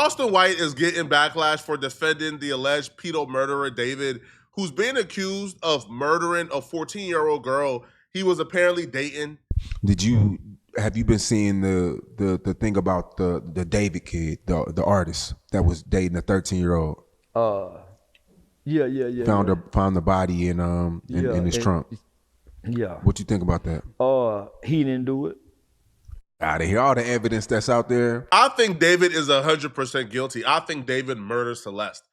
Charleston White is getting backlash for defending the alleged pedo murderer David, who's being accused of murdering a 14-year-old girl he was apparently dating. Have you been seeing the thing about the David kid, the artist that was dating a 13-year-old? Yeah. Found the body in his trunk. Yeah. What you think about that? He didn't do it. Out of here, all the evidence that's out there. I think David is 100% guilty. I think David murdered Celeste.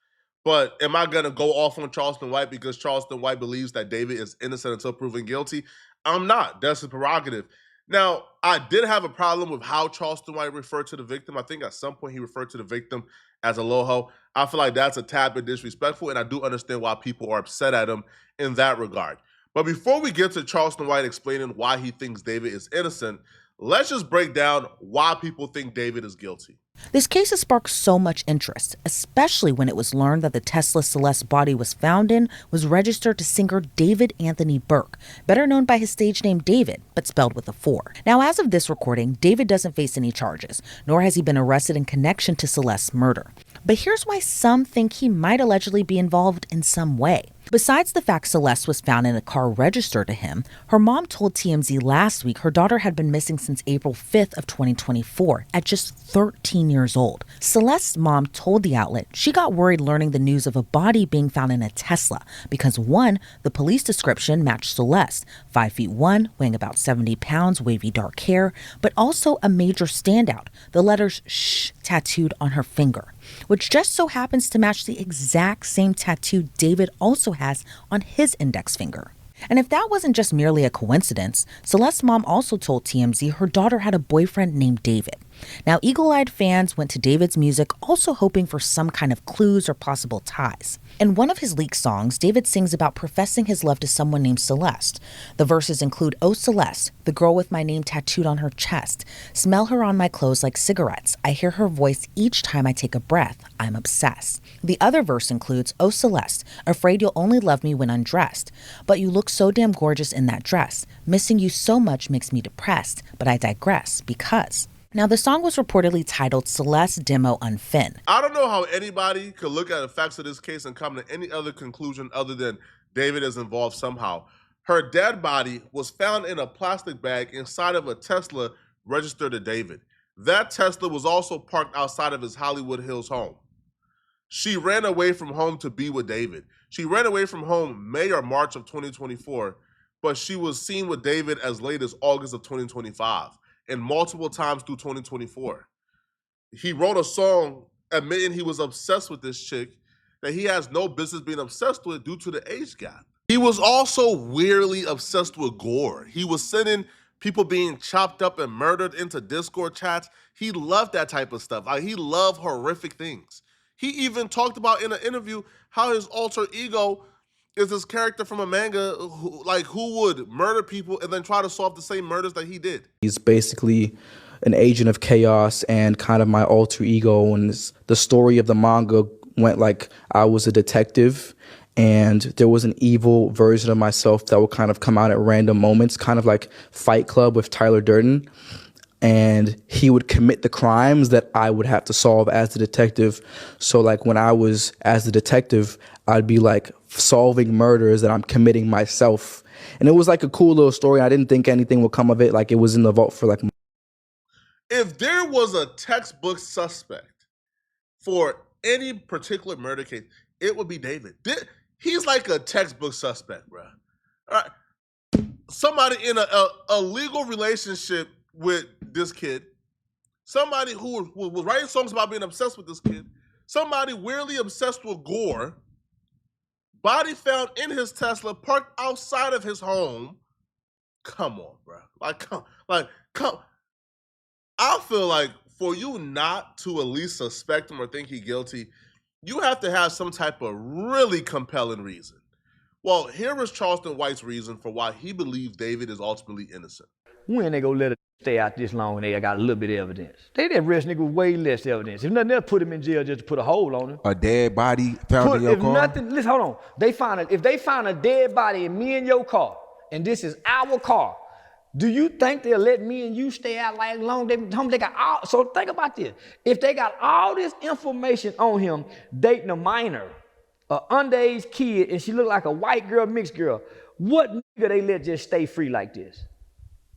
But am I going to go off on Charleston White because Charleston White believes that David is innocent until proven guilty? I'm not. That's his prerogative. Now, I did have a problem with how Charleston White referred to the victim. I think at some point he referred to the victim as a loho. I feel like that's a tad bit disrespectful, and I do understand why people are upset at him in that regard. But before we get to Charleston White explaining why he thinks David is innocent, let's just break down why people think David is guilty. This case has sparked so much interest, especially when it was learned that the Tesla Celeste body was found in was registered to singer David Anthony Burke, better known by his stage name David, but spelled with a 4. Now, as of this recording, David doesn't face any charges, nor has he been arrested in connection to Celeste's murder. But here's why some think he might allegedly be involved in some way. Besides the fact Celeste was found in a car registered to him, her mom told TMZ last week her daughter had been missing since April 5th of 2024 at just 13 years old. Celeste's mom told the outlet she got worried learning the news of a body being found in a Tesla because 1, the police description matched Celeste, 5'1", weighing about 70 pounds, wavy dark hair, but also a major standout, the letters SH tattooed on her finger, which just so happens to match the exact same tattoo David also has on his index finger. And if that wasn't just merely a coincidence, Celeste's mom also told TMZ her daughter had a boyfriend named David. Now, eagle-eyed fans went to David's music also hoping for some kind of clues or possible ties. In one of his leaked songs, David sings about professing his love to someone named Celeste. The verses include, "Oh Celeste, the girl with my name tattooed on her chest. Smell her on my clothes like cigarettes. I hear her voice each time I take a breath. I'm obsessed." The other verse includes, "Oh Celeste, afraid you'll only love me when undressed. But you look so damn gorgeous in that dress. Missing you so much makes me depressed. But I digress because..." Now, the song was reportedly titled Celeste Demo Unfin. I don't know how anybody could look at the facts of this case and come to any other conclusion other than David is involved somehow. Her dead body was found in a plastic bag inside of a Tesla registered to David. That Tesla was also parked outside of his Hollywood Hills home. She ran away from home to be with David. She ran away from home May or March of 2024, but she was seen with David as late as August of 2025. And multiple times through 2024. He wrote a song admitting he was obsessed with this chick that he has no business being obsessed with due to the age gap. He was also weirdly obsessed with gore. He was sending people being chopped up and murdered into Discord chats. He loved that type of stuff. Like, he loved horrific things. He even talked about in an interview how his alter ego is this character from a manga who would murder people and then try to solve the same murders that he did. He's basically an agent of chaos and kind of my alter ego. And the story of the manga went like I was a detective and there was an evil version of myself that would kind of come out at random moments, kind of like Fight Club with Tyler Durden. And he would commit the crimes that I would have to solve as the detective. So like when I was as the detective, I'd be like solving murders that I'm committing myself. And it was like a cool little story. I didn't think anything would come of it. Like it was in the vault for like. If there was a textbook suspect for any particular murder case, it would be David. He's like a textbook suspect, bro. All right. Somebody in a legal relationship with this kid, somebody who was writing songs about being obsessed with this kid, somebody weirdly obsessed with gore, body found in his Tesla parked outside of his home. Come on, bro. Come. I feel like for you not to at least suspect him or think he's guilty, you have to have some type of really compelling reason. Well, here is Charleston White's reason for why he believes David is ultimately innocent. When they gonna let it stay out this long and they got a little bit of evidence? They didn't arrest nigga with way less evidence. If nothing else, put him in jail just to put a hole on him. A dead body found in your car? Listen, hold on. If they find a dead body in me and your car, and this is our car, Do you think they'll let me and you stay out like long? They got all, so think about this. If they got all this information on him dating a minor, an underage kid, and she look like a white girl, mixed girl, what nigga they let just stay free like this?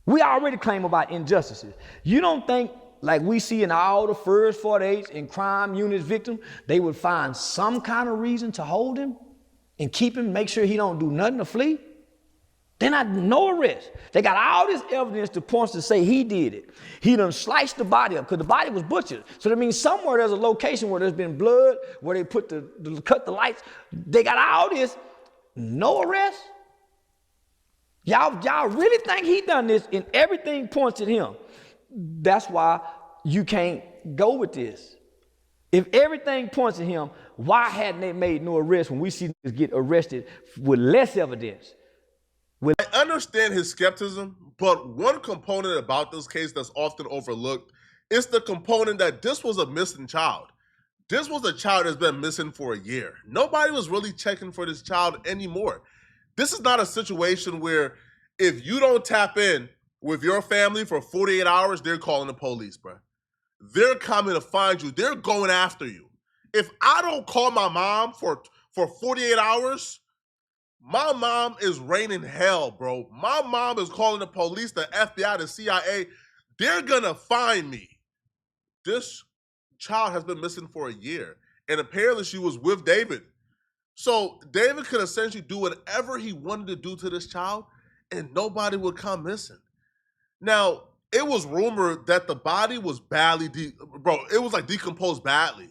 We already claim about injustices. You don't think, like we see in all the first 48s and crime units victims, they would find some kind of reason to hold him and keep him, make sure he don't do nothing to flee? They're not, no arrest. They got all this evidence to point to say he did it. He done sliced the body up because the body was butchered. So that means somewhere there's a location where there's been blood, where they put cut the lights. They got all this, no arrest? Y'all really think he done this and everything points at him? That's why you can't go with this. If everything points at him, why hadn't they made no arrest when we see niggas get arrested with less evidence? I understand his skepticism, but one component about this case that's often overlooked is the component that this was a missing child. This was a child that's been missing for a year. Nobody was really checking for this child anymore. This is not a situation where if you don't tap in with your family for 48 hours, they're calling the police, bro. They're coming to find you. They're going after you. If I don't call my mom for 48 hours, my mom is raining hell, bro. My mom is calling the police, the FBI, the CIA. They're gonna find me. This child has been missing for a year, and apparently she was with David. So David could essentially do whatever he wanted to do to this child, and nobody would come missing. Now, it was rumored that the body was badly, it was like decomposed badly.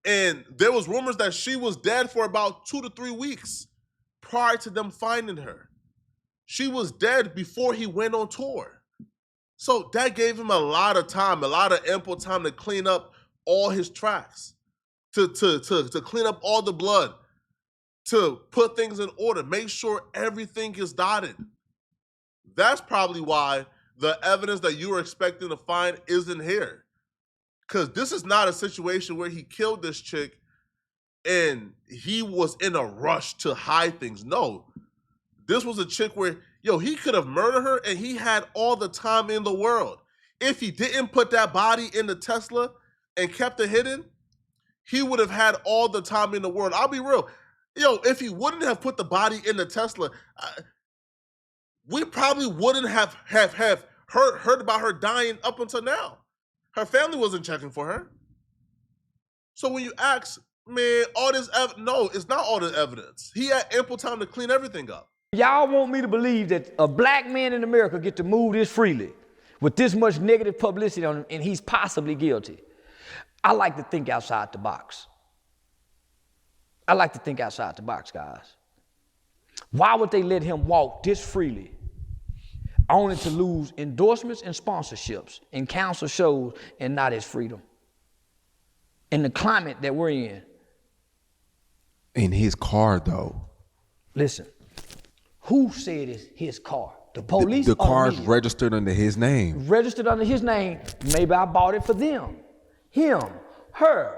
And there was rumors that she was dead for about 2 to 3 weeks prior to them finding her. She was dead before he went on tour. So that gave him a lot of time, a lot of ample time to clean up all his tracks, to clean up all the blood, to put things in order, make sure everything is dotted. That's probably why the evidence that you were expecting to find isn't here. Because this is not a situation where he killed this chick and he was in a rush to hide things. No, this was a chick where, he could have murdered her and he had all the time in the world. If he didn't put that body in the Tesla and kept it hidden, he would have had all the time in the world. I'll be real. If he wouldn't have put the body in the Tesla, we probably wouldn't have heard about her dying up until now. Her family wasn't checking for her. So when you ask, man, all this no, it's not all the evidence. He had ample time to clean everything up. Y'all want me to believe that a black man in America get to move this freely with this much negative publicity on him and he's possibly guilty? I like to think outside the box. I like to think outside the box, guys. Why would they let him walk this freely, only to lose endorsements and sponsorships and council shows and not his freedom? In the climate that we're in. In his car, though. Listen, who said it's his car? The police? The or car's me? registered under his name. Registered under his name. Maybe I bought it for them. Him, her.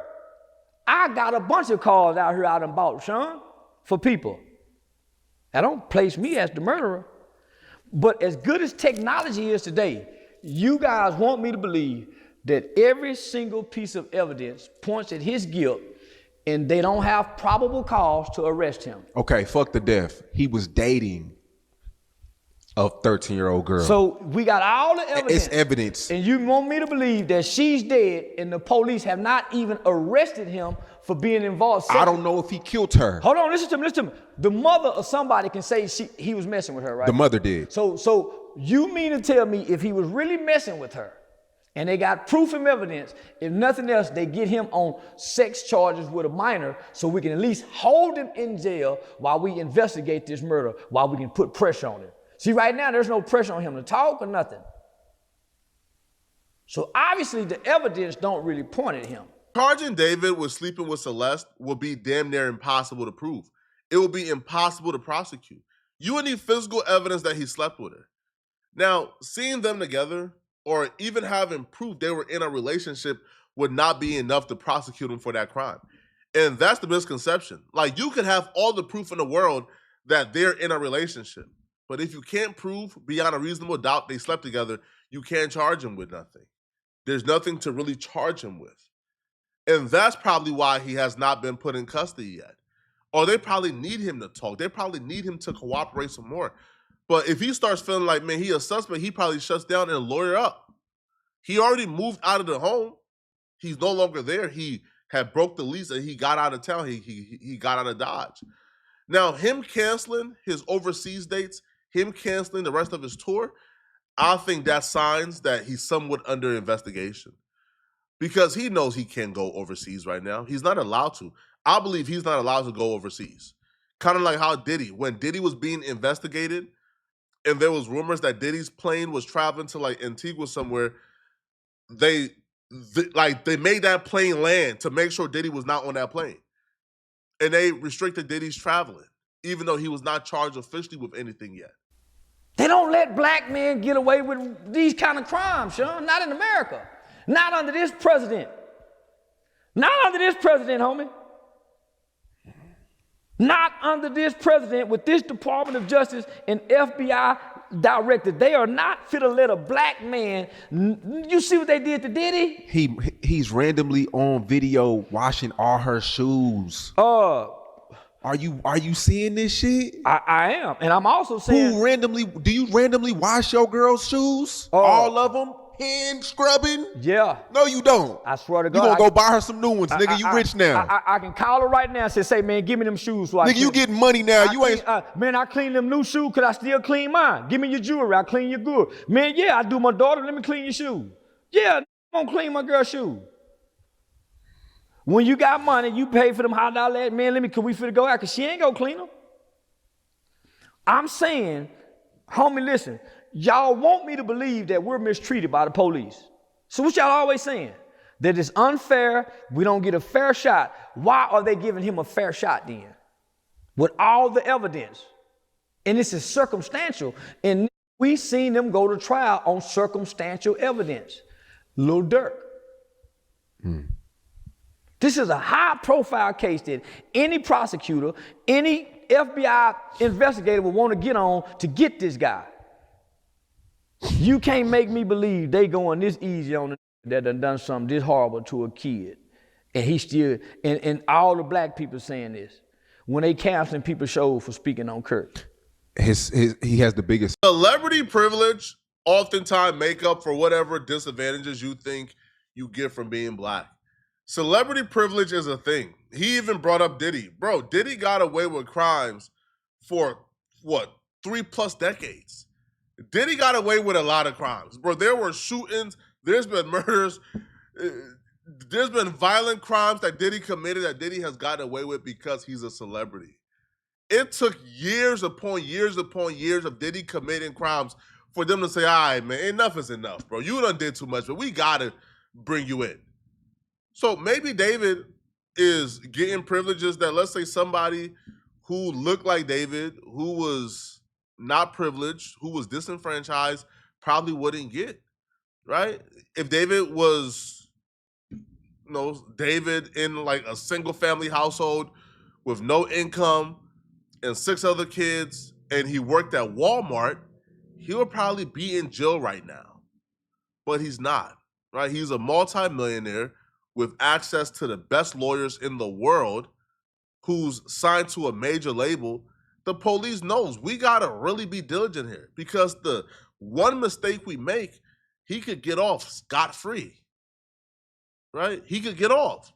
I got a bunch of cars out here I done bought, Sean, for people. That don't place me as the murderer. But as good as technology is today, you guys want me to believe that every single piece of evidence points at his guilt and they don't have probable cause to arrest him. Okay, fuck the death. He was dating a 13-year-old girl. So we got all the evidence. It's evidence. And you want me to believe that she's dead and the police have not even arrested him for being involved sexually. I don't know if he killed her. Hold on, listen to me. The mother of somebody can say he was messing with her, right? The mother did. So you mean to tell me if he was really messing with her and they got proof and evidence, if nothing else, they get him on sex charges with a minor so we can at least hold him in jail while we investigate this murder, while we can put pressure on him. See, right now, there's no pressure on him to talk or nothing. So obviously, the evidence don't really point at him. Charging David with sleeping with Celeste will be damn near impossible to prove. It will be impossible to prosecute. You would need physical evidence that he slept with her. Now, seeing them together or even having proof they were in a relationship would not be enough to prosecute him for that crime. And that's the misconception. Like, you could have all the proof in the world that they're in a relationship. But if you can't prove beyond a reasonable doubt they slept together, you can't charge him with nothing. There's nothing to really charge him with. And that's probably why he has not been put in custody yet. Or they probably need him to talk. They probably need him to cooperate some more. But if he starts feeling like, man, he a suspect, he probably shuts down and lawyer up. He already moved out of the home. He's no longer there. He had broke the lease and he got out of town. He got out of Dodge. Now, him canceling his overseas dates, him canceling the rest of his tour, I think that's signs that he's somewhat under investigation. Because he knows he can't go overseas right now. He's not allowed to. I believe he's not allowed to go overseas. Kind of like how Diddy, when Diddy was being investigated and there was rumors that Diddy's plane was traveling to like Antigua somewhere, they made that plane land to make sure Diddy was not on that plane. And they restricted Diddy's traveling, even though he was not charged officially with anything yet. They don't let black men get away with these kind of crimes, Sean. Not in America. Not under this president. Not under this president, homie. Not under this president with this Department of Justice and FBI director. They are not fit to let a black man. You see what they did to Diddy? He's randomly on video washing all her shoes. Are you seeing this shit? I am, and I'm also saying. Do you randomly wash your girl's shoes? All of them? Hand scrubbing? Yeah. No, you don't. I swear to You God. gonna go buy her some new ones, nigga. You rich now. I can call her right now and say, man, give me them shoes. So nigga, you getting money now. Man, I clean them new shoes because I still clean mine. Give me your jewelry. I clean your good. Man, yeah, I do my daughter. Let me clean your shoes. Yeah, I'm gonna clean my girl's shoes. When you got money, you pay for them hot dollar. Man, can we finna go out? Because she ain't gonna clean them. I'm saying, homie, listen. Y'all want me to believe that we're mistreated by the police. So what y'all always saying? That it's unfair, we don't get a fair shot. Why are they giving him a fair shot then? With all the evidence. And this is circumstantial. And we seen them go to trial on circumstantial evidence. Lil Durk. This is a high profile case that any prosecutor, any FBI investigator would want to get on to get this guy. You can't make me believe they going this easy on that done something this horrible to a kid. And he still, and all the black people saying this. When they canceling people's shows for speaking on Kurt. He has the biggest. Celebrity privilege oftentimes make up for whatever disadvantages you think you get from being black. Celebrity privilege is a thing. He even brought up Diddy. Bro, Diddy got away with crimes for, 3+ decades. Diddy got away with a lot of crimes. Bro, there were shootings. There's been murders. There's been violent crimes that Diddy committed that Diddy has gotten away with because he's a celebrity. It took years upon years upon years of Diddy committing crimes for them to say, all right, man, enough is enough, bro. You done did too much, but we got to bring you in. So maybe David is getting privileges that, let's say, somebody who looked like David, who was not privileged, who was disenfranchised, probably wouldn't get, right? If David was, David in like a single family household with no income and 6 other kids, and he worked at Walmart, he would probably be in jail right now. But he's not, right? He's a multimillionaire with access to the best lawyers in the world, who's signed to a major label. The police knows we gotta really be diligent here, because the one mistake we make, he could get off scot-free, right? He could get off.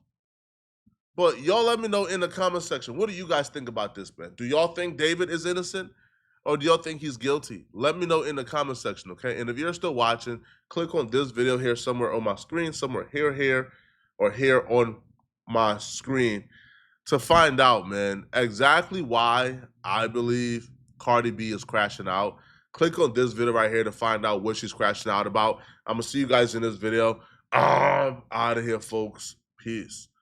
But y'all let me know in the comment section, what do you guys think about this, man? Do y'all think David is innocent, or do y'all think he's guilty? Let me know in the comment section, okay? And if you're still watching, click on this video here somewhere on my screen, somewhere here, or here on my screen, to find out, man, exactly why I believe Cardi B is crashing out. Click on this video right here to find out what she's crashing out about. I'm going to see you guys in this video. I'm out of here, folks. Peace.